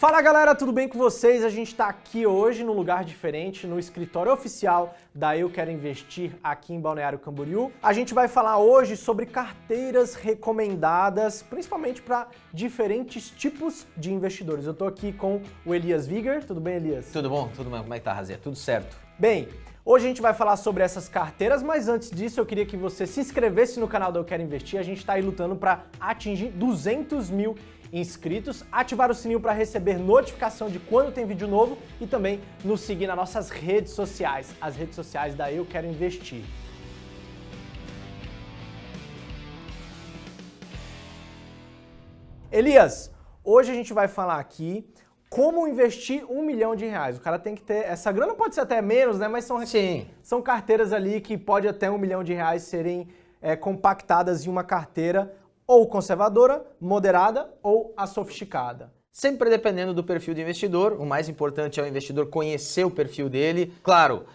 Fala galera, tudo bem com vocês? A gente está aqui hoje num lugar diferente, no escritório oficial da Eu Quero Investir aqui em Balneário Camboriú. A gente vai falar hoje sobre carteiras recomendadas, principalmente para diferentes tipos de investidores. Eu estou aqui com o Elias Viger. Tudo bem, Elias? Tudo bom? Tudo bem? Como é que tá, Razia? Tudo certo? Bem, hoje a gente vai falar sobre essas carteiras, mas antes disso eu queria que você se inscrevesse no canal da Eu Quero Investir. A gente está aí lutando para atingir 200 mil inscritos, ativar o sininho para receber notificação de quando tem vídeo novo e também nos seguir nas nossas redes sociais, as redes sociais da Eu Quero Investir. Elias, hoje a gente vai falar aqui como investir R$1 milhão. O cara tem que ter, essa grana pode ser até menos, né? Mas são carteiras ali que pode até R$1 milhão serem compactadas em uma carteira ou conservadora, moderada ou a sofisticada. Sempre dependendo do perfil do investidor, o mais importante é o investidor conhecer o perfil dele. Claro,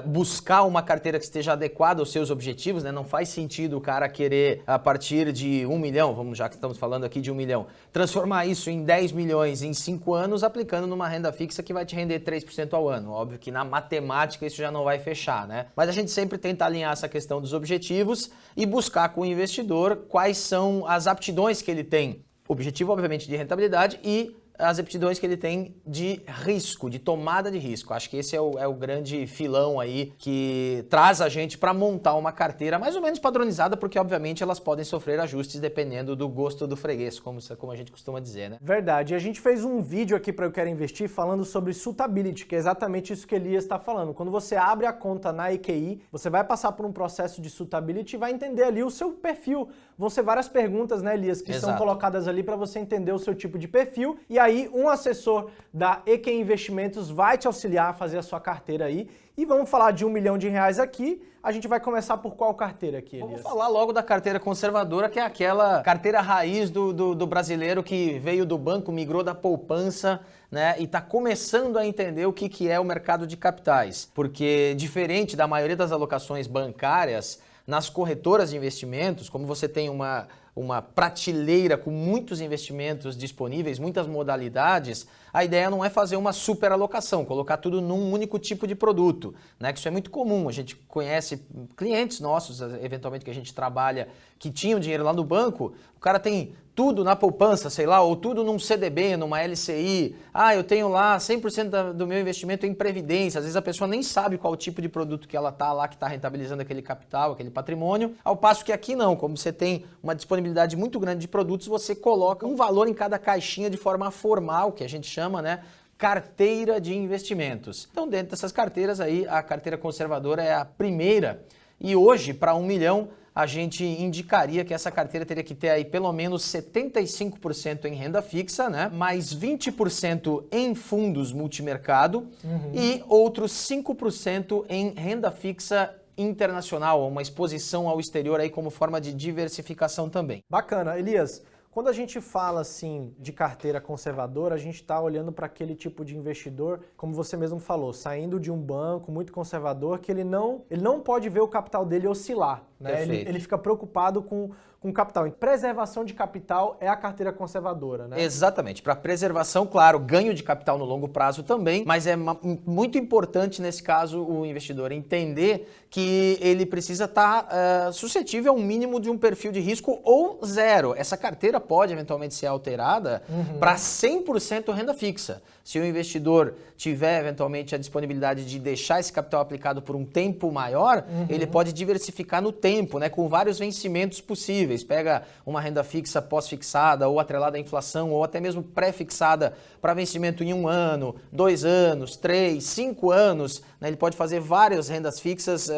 buscar uma carteira que esteja adequada aos seus objetivos, né? Não faz sentido o cara querer, a partir de 1 milhão, já que estamos falando aqui de 1 milhão, transformar isso em 10 milhões em 5 anos, aplicando numa renda fixa que vai te render 3% ao ano. Óbvio que na matemática isso já não vai fechar, né? Mas a gente sempre tenta alinhar essa questão dos objetivos e buscar com o investidor quais são as aptidões que ele tem. Objetivo, obviamente, de rentabilidade e as aptidões que ele tem de risco, de tomada de risco. Acho que esse é o grande filão aí que traz a gente para montar uma carteira mais ou menos padronizada, porque, obviamente, elas podem sofrer ajustes dependendo do gosto do freguês, como a gente costuma dizer, né? Verdade. E a gente fez um vídeo aqui para Eu Quero Investir falando sobre suitability, que é exatamente isso que Elias está falando. Quando você abre a conta na EQI, você vai passar por um processo de suitability e vai entender ali o seu perfil. Vão ser várias perguntas, né, Elias, que são colocadas ali para você entender o seu tipo de perfil. E aí, um assessor da EQI Investimentos vai te auxiliar a fazer a sua carteira aí. E vamos falar de R$1 milhão aqui. A gente vai começar por qual carteira aqui, Elias? Vamos falar logo da carteira conservadora, que é aquela carteira raiz do brasileiro que veio do banco, migrou da poupança, né, e está começando a entender o que é o mercado de capitais. Porque, diferente da maioria das alocações bancárias, nas corretoras de investimentos, como você tem uma prateleira com muitos investimentos disponíveis, muitas modalidades, a ideia não é fazer uma super alocação, colocar tudo num único tipo de produto, né? Que isso é muito comum. A gente conhece clientes nossos, eventualmente que a gente trabalha, que tinham dinheiro lá no banco, o cara tem tudo na poupança, sei lá, ou tudo num CDB, numa LCI. Eu tenho lá 100% do meu investimento em previdência. Às vezes a pessoa nem sabe qual tipo de produto que ela tá lá, que está rentabilizando aquele capital, aquele patrimônio. Ao passo que aqui não, como você tem uma disponibilidade muito grande de produtos, você coloca um valor em cada caixinha de forma formal, que a gente chama, né? Carteira de investimentos. Então, dentro dessas carteiras aí, a carteira conservadora é a primeira. E hoje, para 1 milhão, a gente indicaria que essa carteira teria que ter aí pelo menos 75% em renda fixa, né? Mais 20% em fundos multimercado e outros 5% em renda fixa internacional, uma exposição ao exterior aí como forma de diversificação também. Bacana. Elias, quando a gente fala assim de carteira conservadora, a gente está olhando para aquele tipo de investidor, como você mesmo falou, saindo de um banco muito conservador, que ele não pode ver o capital dele oscilar, né? Ele fica preocupado com capital. Preservação de capital é a carteira conservadora, né? Exatamente. Para preservação, claro, ganho de capital no longo prazo também, mas é muito importante nesse caso o investidor entender que ele precisa estar suscetível a um mínimo de um perfil de risco ou zero. Essa carteira pode eventualmente ser alterada para 100% renda fixa. Se o investidor tiver eventualmente a disponibilidade de deixar esse capital aplicado por um tempo maior, ele pode diversificar no tempo, né, com vários vencimentos possíveis. Pega uma renda fixa pós-fixada ou atrelada à inflação ou até mesmo pré-fixada para vencimento em 1 ano, 2 anos, 3, 5 anos. Né, ele pode fazer várias rendas fixas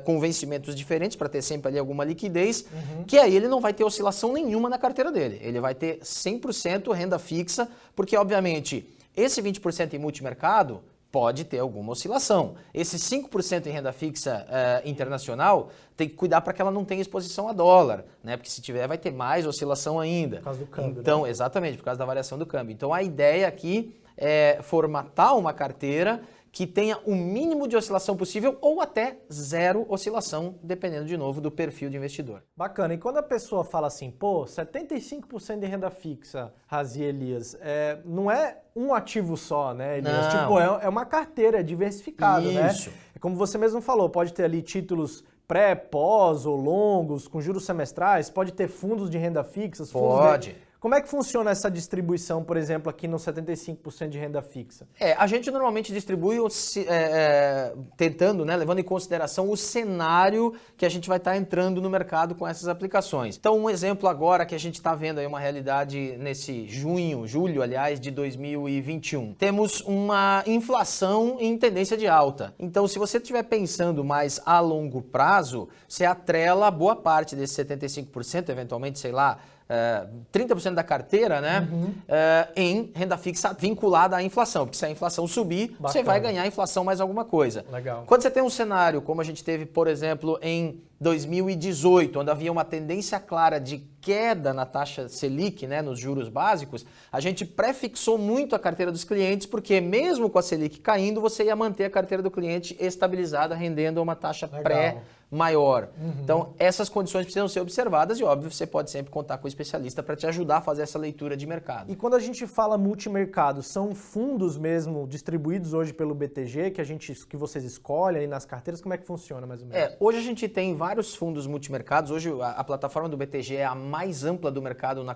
com vencimentos diferentes para ter sempre ali alguma liquidez, que aí ele não vai ter oscilação nenhuma na carteira dele. Ele vai ter 100% renda fixa, porque obviamente esse 20% em multimercado pode ter alguma oscilação. Esse 5% em renda fixa internacional tem que cuidar para que ela não tenha exposição a dólar, né? Porque se tiver vai ter mais oscilação ainda. Por causa do câmbio. Então, né? Exatamente, por causa da variação do câmbio. Então a ideia aqui é formatar uma carteira que tenha o mínimo de oscilação possível ou até zero oscilação, dependendo de novo do perfil de investidor. Bacana. E quando a pessoa fala assim, pô, 75% de renda fixa, Razi e Elias, não é um ativo só, né, Elias? Não. Tipo, é uma carteira diversificada, né? Isso. É como você mesmo falou, pode ter ali títulos pré, pós ou longos, com juros semestrais, pode ter fundos de renda fixa. Pode. Como é que funciona essa distribuição, por exemplo, aqui no 75% de renda fixa? A gente normalmente distribui tentando, né, levando em consideração o cenário que a gente vai estar entrando no mercado com essas aplicações. Então, um exemplo agora que a gente está vendo aí uma realidade nesse julho, aliás, de 2021. Temos uma inflação em tendência de alta. Então, se você estiver pensando mais a longo prazo, você atrela boa parte desse 75%, eventualmente, sei lá, 30% da carteira, né, em renda fixa vinculada à inflação, porque se a inflação subir, você vai ganhar a inflação mais alguma coisa. Legal. Quando você tem um cenário como a gente teve, por exemplo, em 2018, onde havia uma tendência clara de queda na taxa Selic, né, nos juros básicos, a gente prefixou muito a carteira dos clientes, porque mesmo com a Selic caindo, você ia manter a carteira do cliente estabilizada, rendendo a uma taxa maior. Então, essas condições precisam ser observadas e, óbvio, você pode sempre contar com um especialista para te ajudar a fazer essa leitura de mercado. E quando a gente fala multimercado, são fundos mesmo distribuídos hoje pelo BTG que vocês escolhem aí nas carteiras? Como é que funciona mais ou menos? Hoje a gente tem vários fundos multimercados. Hoje a plataforma do BTG é a mais ampla do mercado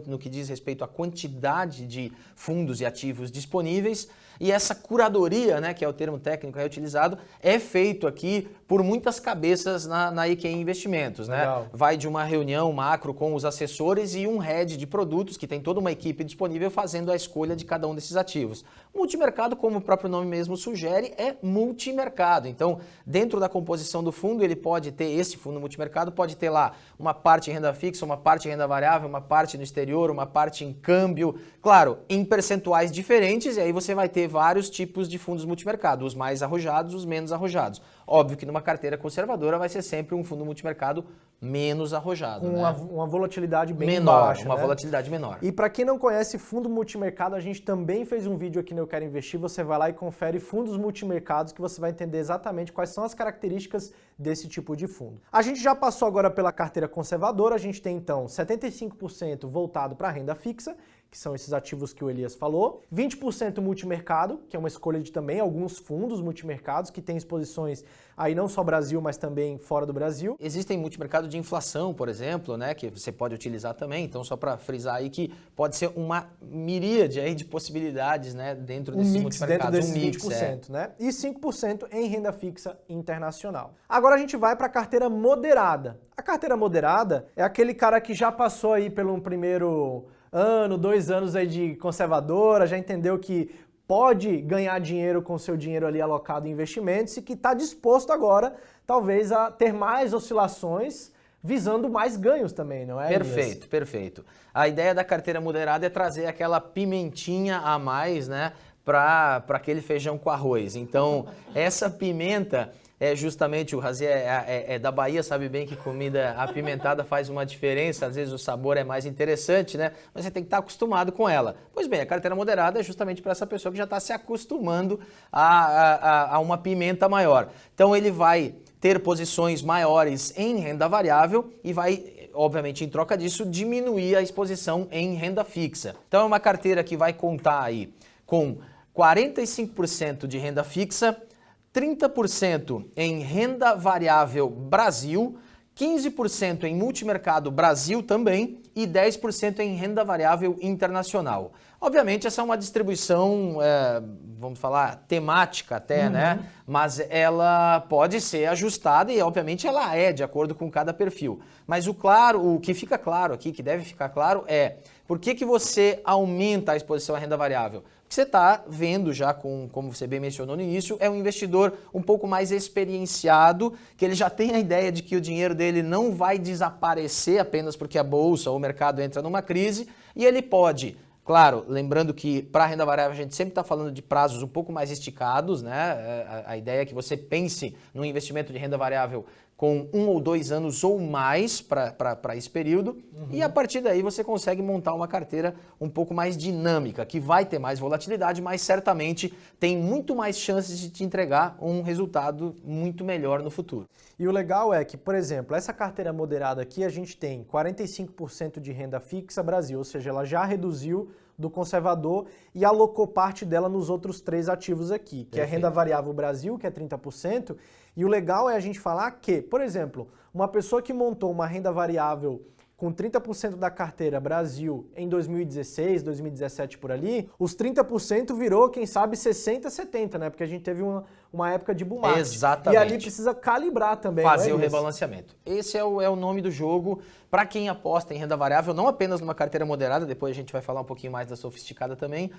no que diz respeito à quantidade de fundos e ativos disponíveis. E essa curadoria, né, que é o termo técnico aí utilizado, é feito aqui por muitas cabeças na IKEA Investimentos, né? Vai de uma reunião macro com os assessores e um head de produtos, que tem toda uma equipe disponível fazendo a escolha de cada um desses ativos. Multimercado, como o próprio nome mesmo sugere, é multimercado. Então, dentro da composição do fundo, ele pode ter, esse fundo multimercado pode ter lá uma parte em renda fixa, uma parte em renda variável, uma parte no exterior, uma parte em câmbio, claro, em percentuais diferentes, e aí você vai ter vários tipos de fundos multimercado, os mais arrojados, os menos arrojados. Óbvio que numa carteira conservadora vai ser sempre um fundo multimercado menos arrojado. Com uma volatilidade bem menor, baixa. Uma volatilidade menor. E para quem não conhece fundo multimercado, a gente também fez um vídeo aqui no Eu Quero Investir. Você vai lá e confere fundos multimercados que você vai entender exatamente quais são as características desse tipo de fundo. A gente já passou agora pela carteira conservadora. A gente tem então 75% voltado para renda fixa, que são esses ativos que o Elias falou, 20% multimercado, que é uma escolha de também alguns fundos multimercados que têm exposições aí não só Brasil, mas também fora do Brasil. Existem multimercado de inflação, por exemplo, né, que você pode utilizar também, então só para frisar aí que pode ser uma miríade aí de possibilidades, né, dentro desses multimercados. Dentro desses 20%, né? E 5% em renda fixa internacional. Agora a gente vai para a carteira moderada. A carteira moderada é aquele cara que já passou aí pelo primeiro ano, 2 anos aí de conservadora, já entendeu que pode ganhar dinheiro com seu dinheiro ali alocado em investimentos e que está disposto agora, talvez, a ter mais oscilações, visando mais ganhos também, não é? Perfeito, perfeito. A ideia da carteira moderada é trazer aquela pimentinha a mais, né, para aquele feijão com arroz. Então, essa pimenta é justamente, o Razi é da Bahia, sabe bem que comida apimentada faz uma diferença, às vezes o sabor é mais interessante, né? Mas você tem que estar acostumado com ela. Pois bem, a carteira moderada é justamente para essa pessoa que já está se acostumando a uma pimenta maior. Então ele vai ter posições maiores em renda variável e vai, obviamente, em troca disso, diminuir a exposição em renda fixa. Então é uma carteira que vai contar aí com 45% de renda fixa, 30% em renda variável Brasil, 15% em multimercado Brasil também e 10% em renda variável internacional. Obviamente essa é uma distribuição, vamos falar, temática até, né? Mas ela pode ser ajustada e obviamente ela é de acordo com cada perfil. Mas o que fica claro aqui, que deve ficar claro é por que você aumenta a exposição à renda variável? Porque você está vendo já, como você bem mencionou no início, é um investidor um pouco mais experienciado, que ele já tem a ideia de que o dinheiro dele não vai desaparecer apenas porque a bolsa ou o mercado entra numa crise, e ele pode, claro, lembrando que para a renda variável a gente sempre está falando de prazos um pouco mais esticados, né? A ideia é que você pense num investimento de renda variável com 1 ou 2 anos ou mais para esse período, e a partir daí você consegue montar uma carteira um pouco mais dinâmica, que vai ter mais volatilidade, mas certamente tem muito mais chances de te entregar um resultado muito melhor no futuro. E o legal é que, por exemplo, essa carteira moderada aqui, a gente tem 45% de renda fixa Brasil, ou seja, ela já reduziu do conservador e alocou parte dela nos outros 3 ativos aqui, que é a renda variável Brasil, que é 30%, e o legal é a gente falar que, por exemplo, uma pessoa que montou uma renda variável com 30% da carteira Brasil em 2016, 2017 por ali, os 30% virou, quem sabe, 60, 70, né? Porque a gente teve uma época de bull market. Exatamente. E ali precisa calibrar também. Fazer o rebalanceamento. Esse é o nome do jogo para quem aposta em renda variável, não apenas numa carteira moderada, depois a gente vai falar um pouquinho mais da sofisticada também.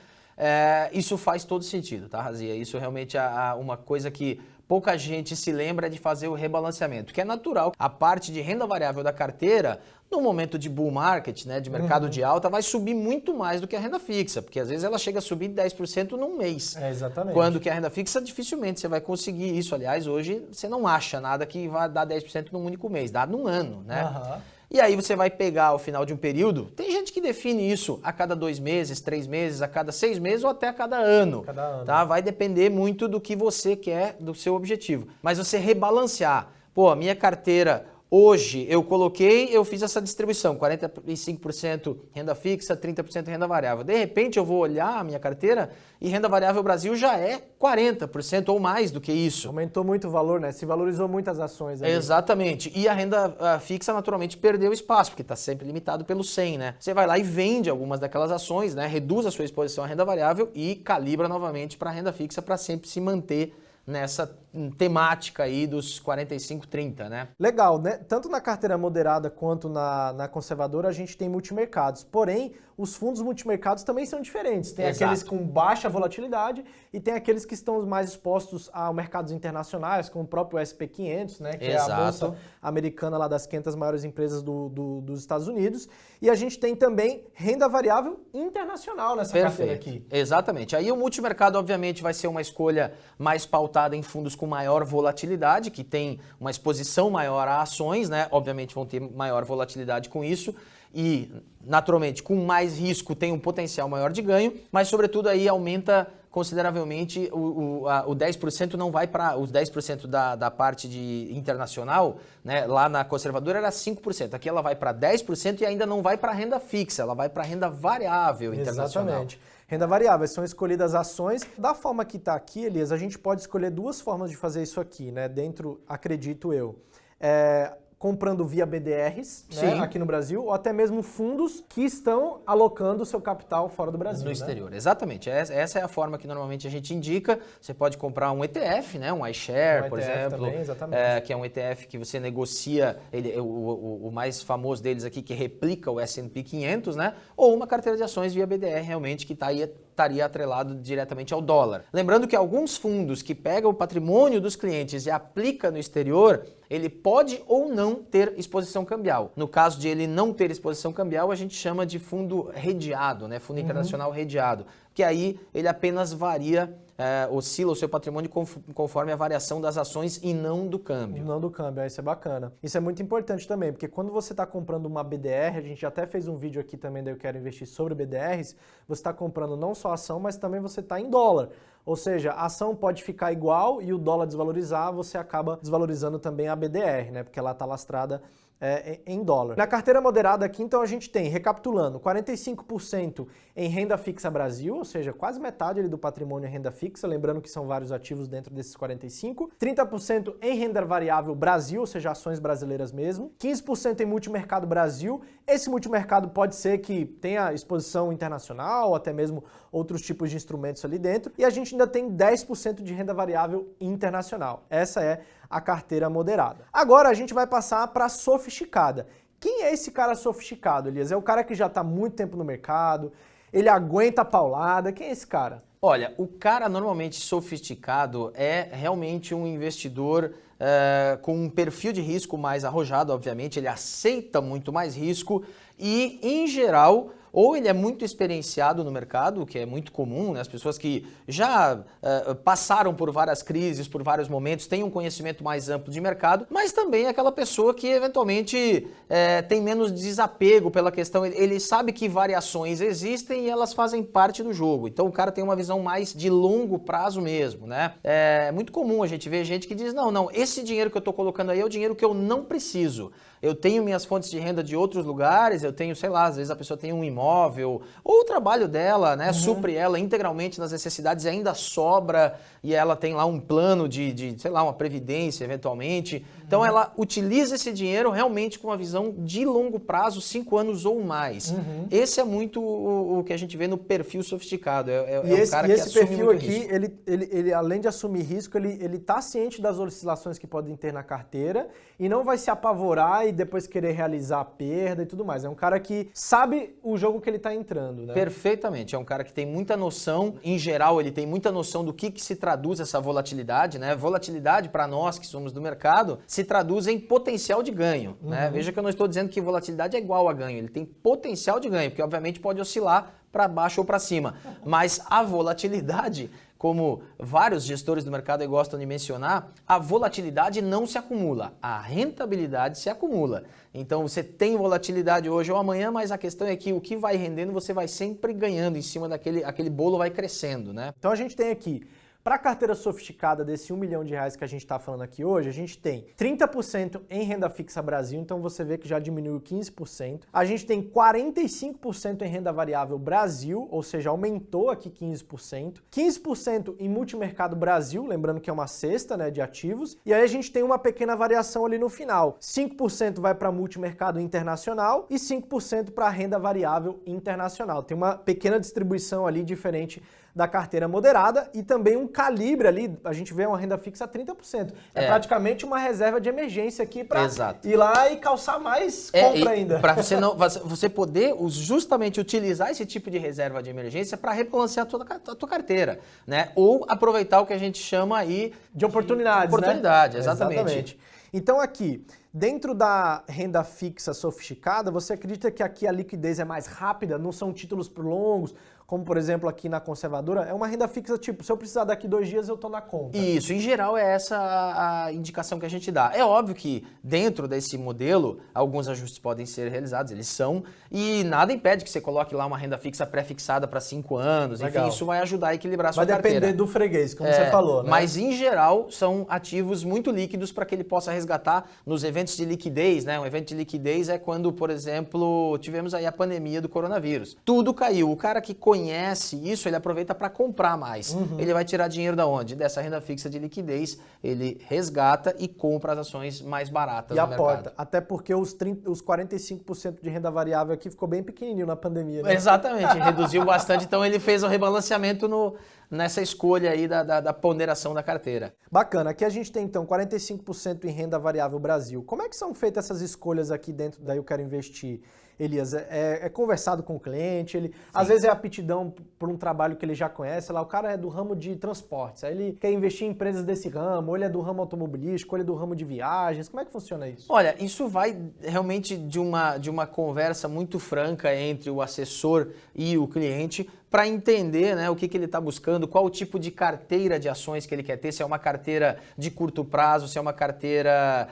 Isso faz todo sentido, tá, Razia? Isso realmente é uma coisa que pouca gente se lembra de fazer o rebalanceamento, que é natural. A parte de renda variável da carteira, no momento de bull market, né, de mercado de alta, vai subir muito mais do que a renda fixa, porque às vezes ela chega a subir 10% num mês. Exatamente. Quando que a renda fixa, dificilmente você vai conseguir isso. Aliás, hoje você não acha nada que vai dar 10% num único mês, dá num ano, né? E aí você vai pegar ao final de um período, tem gente que define isso a cada 2 meses, 3 meses, a cada 6 meses ou até a cada ano. Tá? Vai depender muito do que você quer, do seu objetivo. Mas você rebalancear, a minha carteira hoje eu fiz essa distribuição, 45% renda fixa, 30% renda variável. De repente eu vou olhar a minha carteira e renda variável Brasil já é 40% ou mais do que isso. Aumentou muito o valor, né? Se valorizou muitas ações ali. Exatamente. E a renda fixa naturalmente perdeu espaço, porque está sempre limitado pelo 100, né? Você vai lá e vende algumas daquelas ações, né? Reduz a sua exposição à renda variável e calibra novamente para a renda fixa para sempre se manter nessa temática aí dos 45-30, né? Legal, né? Tanto na carteira moderada quanto na conservadora a gente tem multimercados. Porém, os fundos multimercados também são diferentes. Tem aqueles com baixa volatilidade e tem aqueles que estão mais expostos a mercados internacionais, como o próprio SP500, né? Que é a bolsa americana lá das 500 maiores empresas dos Estados Unidos. E a gente tem também renda variável internacional nessa carteira aqui. Exatamente. Aí o multimercado, obviamente, vai ser uma escolha mais pautada em fundos com maior volatilidade, que tem uma exposição maior a ações, né? Obviamente vão ter maior volatilidade com isso e, naturalmente, com mais risco tem um potencial maior de ganho, mas, sobretudo, aí aumenta consideravelmente o 10% não vai para os 10% da parte de internacional, né? Lá na conservadora era 5%, aqui ela vai para 10% e ainda não vai para renda fixa, ela vai para renda variável internacional. Exatamente. Renda variável, são escolhidas ações. Da forma que está aqui, Elias, a gente pode escolher 2 formas de fazer isso aqui, né? Dentro, acredito eu. Comprando via BDRs, né, aqui no Brasil, ou até mesmo fundos que estão alocando o seu capital fora do Brasil. No exterior, exatamente. Essa é a forma que normalmente a gente indica. Você pode comprar um ETF, né, um iShare, por exemplo, também, que é um ETF que você negocia, o mais famoso deles aqui, que replica o S&P 500, né, ou uma carteira de ações via BDR, realmente, que estaria atrelado diretamente ao dólar. Lembrando que alguns fundos que pegam o patrimônio dos clientes e aplica no exterior, ele pode ou não ter exposição cambial. No caso de ele não ter exposição cambial, a gente chama de fundo redeado, né? Fundo internacional redeado, que aí ele apenas varia, oscila o seu patrimônio conforme a variação das ações e não do câmbio. Não do câmbio, isso é bacana. Isso é muito importante também, porque quando você está comprando uma BDR, a gente já até fez um vídeo aqui também da Eu Quero Investir sobre BDRs, você está comprando não só ação, mas também você está em dólar. Ou seja, a ação pode ficar igual e o dólar desvalorizar, você acaba desvalorizando também a BDR, né? Porque ela está lastrada em dólar. Na carteira moderada aqui, então, a gente tem, recapitulando, 45% em renda fixa Brasil, ou seja, quase metade ali do patrimônio é renda fixa, lembrando que são vários ativos dentro desses 45%, 30% em renda variável Brasil, ou seja, ações brasileiras mesmo, 15% em multimercado Brasil. Esse multimercado pode ser que tenha exposição internacional, ou até mesmo outros tipos de instrumentos ali dentro, e a gente ainda tem 10% de renda variável internacional. Essa é a carteira moderada. Agora a gente vai passar para a sofisticada. Quem é esse cara sofisticado, Elias? É o cara que já está há muito tempo no mercado, ele aguenta a paulada. Quem é esse cara? Olha, o cara normalmente sofisticado é realmente um investidor com um perfil de risco mais arrojado, obviamente, ele aceita muito mais risco e, em geral, ou ele é muito experienciado no mercado, o que é muito comum, né? As pessoas que já passaram por várias crises, por vários momentos, têm um conhecimento mais amplo de mercado, mas também aquela pessoa que eventualmente tem menos desapego pela questão, ele sabe que variações existem e elas fazem parte do jogo. Então o cara tem uma visão mais de longo prazo mesmo, né? É muito comum a gente ver gente que diz, não, esse dinheiro que eu estou colocando aí é o dinheiro que eu não preciso. Eu tenho minhas fontes de renda de outros lugares, eu tenho, sei lá, às vezes a pessoa tem um imóvel, ou o trabalho dela, né, supre ela integralmente nas necessidades e ainda sobra, e ela tem lá um plano de sei lá, uma previdência eventualmente. Então ela utiliza esse dinheiro realmente com uma visão de longo prazo, 5 anos ou mais. Esse é muito o que a gente vê no perfil sofisticado. Esse perfil aqui, ele além de assumir risco, ele tá ciente das oscilações que podem ter na carteira e não vai se apavorar e depois querer realizar a perda e tudo mais. É um cara que sabe o jogo que ele tá entrando, né? Perfeitamente. É um cara que tem muita noção, em geral, ele tem muita noção do que se traduz essa volatilidade, né? Volatilidade, para nós que somos do mercado, se traduz em potencial de ganho, né? Veja que eu não estou dizendo que volatilidade é igual a ganho, ele tem potencial de ganho, porque obviamente pode oscilar para baixo ou para cima, mas a volatilidade, como vários gestores do mercado gostam de mencionar, a volatilidade não se acumula, a rentabilidade se acumula. Então você tem volatilidade hoje ou amanhã, mas a questão é que o que vai rendendo você vai sempre ganhando em cima aquele bolo vai crescendo, né? Então a gente tem aqui, para a carteira sofisticada desse R$1 milhão que a gente está falando aqui hoje, a gente tem 30% em renda fixa Brasil, então você vê que já diminuiu 15%. A gente tem 45% em renda variável Brasil, ou seja, aumentou aqui 15%. 15% em multimercado Brasil, lembrando que é uma cesta, né, de ativos. E aí a gente tem uma pequena variação ali no final. 5% vai para multimercado internacional e 5% para renda variável internacional. Tem uma pequena distribuição ali diferente da carteira moderada e também um calibre ali, a gente vê uma renda fixa a 30%. É praticamente uma reserva de emergência aqui para ir lá e calçar mais compra ainda. Para você poder justamente utilizar esse tipo de reserva de emergência para rebalancear a tua carteira, né? Ou aproveitar o que a gente chama aí de oportunidades, né? Exatamente. Então aqui, dentro da renda fixa sofisticada, você acredita que aqui a liquidez é mais rápida, não são títulos longos, como por exemplo aqui na conservadora, é uma renda fixa tipo, se eu precisar daqui 2 dias eu tô na conta. Isso, em geral é essa a indicação que a gente dá. É óbvio que dentro desse modelo, alguns ajustes podem ser realizados, eles são, e nada impede que você coloque lá uma renda fixa pré-fixada para 5 anos, enfim, isso vai ajudar a equilibrar a sua carteira. Vai depender do freguês, como você falou, né? Mas em geral são ativos muito líquidos para que ele possa resgatar nos eventos de liquidez, né? Um evento de liquidez é quando, por exemplo, tivemos aí a pandemia do coronavírus. Tudo caiu, o cara que conhece isso, ele aproveita para comprar mais. Ele vai tirar dinheiro da onde? Dessa renda fixa de liquidez, ele resgata e compra as ações mais baratas no mercado. Aporta, até porque os 45% de renda variável aqui ficou bem pequenininho na pandemia, né? Exatamente, reduziu bastante, então ele fez o rebalanceamento nessa escolha aí da ponderação da carteira. Bacana, aqui a gente tem então 45% em renda variável Brasil. Como é que são feitas essas escolhas aqui dentro da Eu Quero Investir? Elias, é conversado com o cliente, às vezes é aptidão por um trabalho que ele já conhece, lá o cara é do ramo de transportes, aí ele quer investir em empresas desse ramo, ou ele é do ramo automobilístico, ou ele é do ramo de viagens, como é que funciona isso? Olha, isso vai realmente de uma conversa muito franca entre o assessor e o cliente, para entender, né, o que ele está buscando, qual o tipo de carteira de ações que ele quer ter, se é uma carteira de curto prazo, se é uma carteira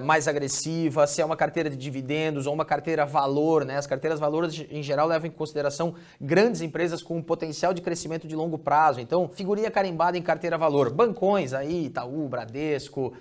mais agressiva, se é uma carteira de dividendos ou uma carteira valor, né? As carteiras valor em geral levam em consideração grandes empresas com um potencial de crescimento de longo prazo. Então, figurinha carimbada em carteira valor, bancões aí, Itaú, Bradesco,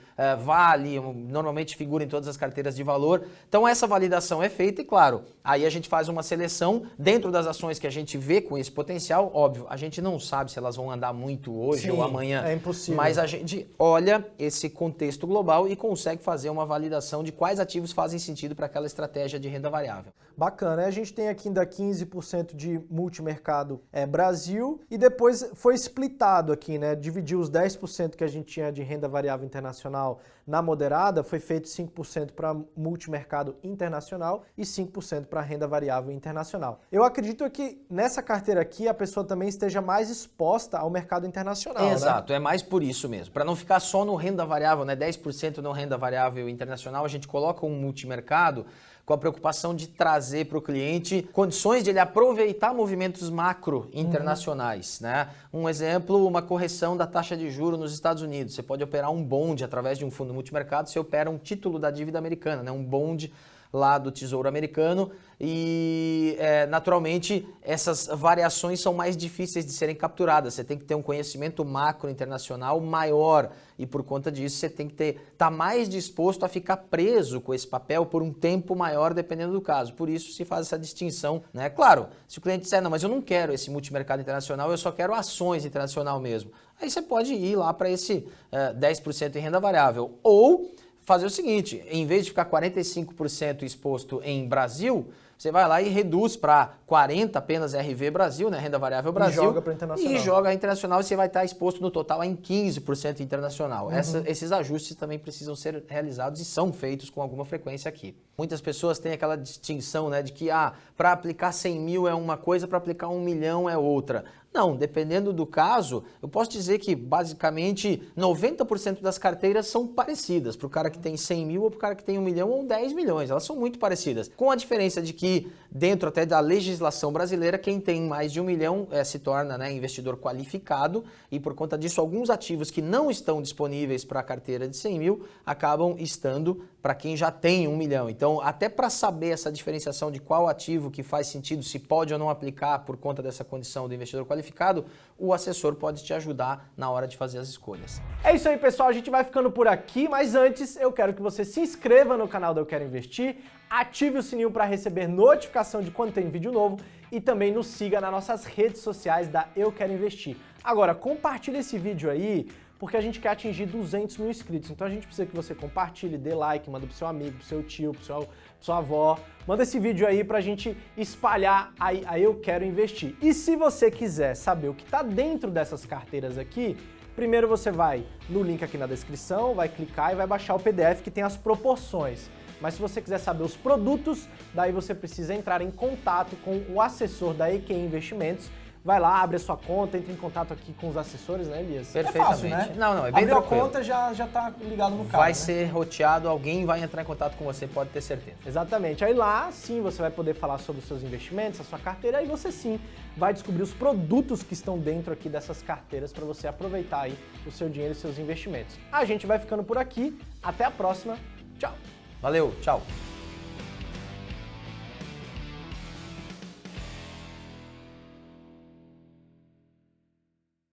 Vale, normalmente figura em todas as carteiras de valor. Então, essa validação é feita e, claro, aí a gente faz uma seleção dentro das ações que a gente vê com esse potencial. Óbvio, a gente não sabe se elas vão andar muito hoje ou amanhã. É impossível. Mas a gente olha esse contexto global e consegue fazer uma validação de quais ativos fazem sentido para aquela estratégia de renda variável. Bacana. A gente tem aqui ainda 15% de multimercado Brasil e depois foi splitado aqui, né? Dividiu os 10% que a gente tinha de renda variável internacional na moderada, foi feito 5% para multimercado internacional e 5% para renda variável internacional. Eu acredito que nessa carteira aqui que a pessoa também esteja mais exposta ao mercado internacional, Exato, né? é mais por isso mesmo. Para não ficar só no renda variável, né? 10% no renda variável internacional, a gente coloca um multimercado com a preocupação de trazer para o cliente condições de ele aproveitar movimentos macro internacionais, né? Um exemplo, uma correção da taxa de juros nos Estados Unidos. Você pode operar um bond através de um fundo multimercado, você opera um título da dívida americana, né? Um bond lá do Tesouro Americano e, naturalmente, essas variações são mais difíceis de serem capturadas. Você tem que ter um conhecimento macro internacional maior e, por conta disso, você tem que estar mais disposto a ficar preso com esse papel por um tempo maior, dependendo do caso. Por isso se faz essa distinção, né? Claro, se o cliente disser, não, mas eu não quero esse multimercado internacional, eu só quero ações internacional mesmo. Aí você pode ir lá para esse 10% em renda variável. Ou fazer o seguinte, em vez de ficar 45% exposto em Brasil, você vai lá e reduz para 40% apenas RV Brasil, né, renda variável Brasil. E joga para internacional. E joga internacional e você vai estar exposto no total em 15% internacional. Esses ajustes também precisam ser realizados e são feitos com alguma frequência aqui. Muitas pessoas têm aquela distinção, né, de que para aplicar 100 mil é uma coisa, para aplicar 1 milhão é outra. Não, dependendo do caso, eu posso dizer que basicamente 90% das carteiras são parecidas para o cara que tem 100 mil ou para o cara que tem 1 milhão ou 10 milhões. Elas são muito parecidas. Com a diferença de que dentro até da legislação brasileira, quem tem mais de 1 milhão se torna, né, investidor qualificado e por conta disso alguns ativos que não estão disponíveis para a carteira de 100 mil acabam estando para quem já tem 1 milhão. Então, até para saber essa diferenciação de qual ativo que faz sentido, se pode ou não aplicar por conta dessa condição do investidor qualificado, o assessor pode te ajudar na hora de fazer as escolhas. É isso aí, pessoal. A gente vai ficando por aqui, mas antes eu quero que você se inscreva no canal do Eu Quero Investir, ative o sininho para receber notificação de quando tem vídeo novo e também nos siga nas nossas redes sociais da Eu Quero Investir. Agora, compartilhe esse vídeo aí, porque a gente quer atingir 200 mil inscritos. Então a gente precisa que você compartilhe, dê like, manda pro seu amigo, pro seu tio, pro sua avó. Manda esse vídeo aí pra gente espalhar a Eu Quero Investir. E se você quiser saber o que tá dentro dessas carteiras aqui, primeiro você vai no link aqui na descrição, vai clicar e vai baixar o PDF que tem as proporções. Mas se você quiser saber os produtos, daí você precisa entrar em contato com o assessor da EQI Investimentos. Vai lá, abre a sua conta, entra em contato aqui com os assessores, né, Elias? Perfeitamente. É fácil, né? Não, é bem Abriu tranquilo. a conta, já tá ligado no carro, Vai né? ser roteado, alguém vai entrar em contato com você, pode ter certeza. Exatamente. Aí lá, sim, você vai poder falar sobre os seus investimentos, a sua carteira, aí você sim vai descobrir os produtos que estão dentro aqui dessas carteiras para você aproveitar aí o seu dinheiro e os seus investimentos. A gente vai ficando por aqui. Até a próxima. Tchau. Valeu, tchau.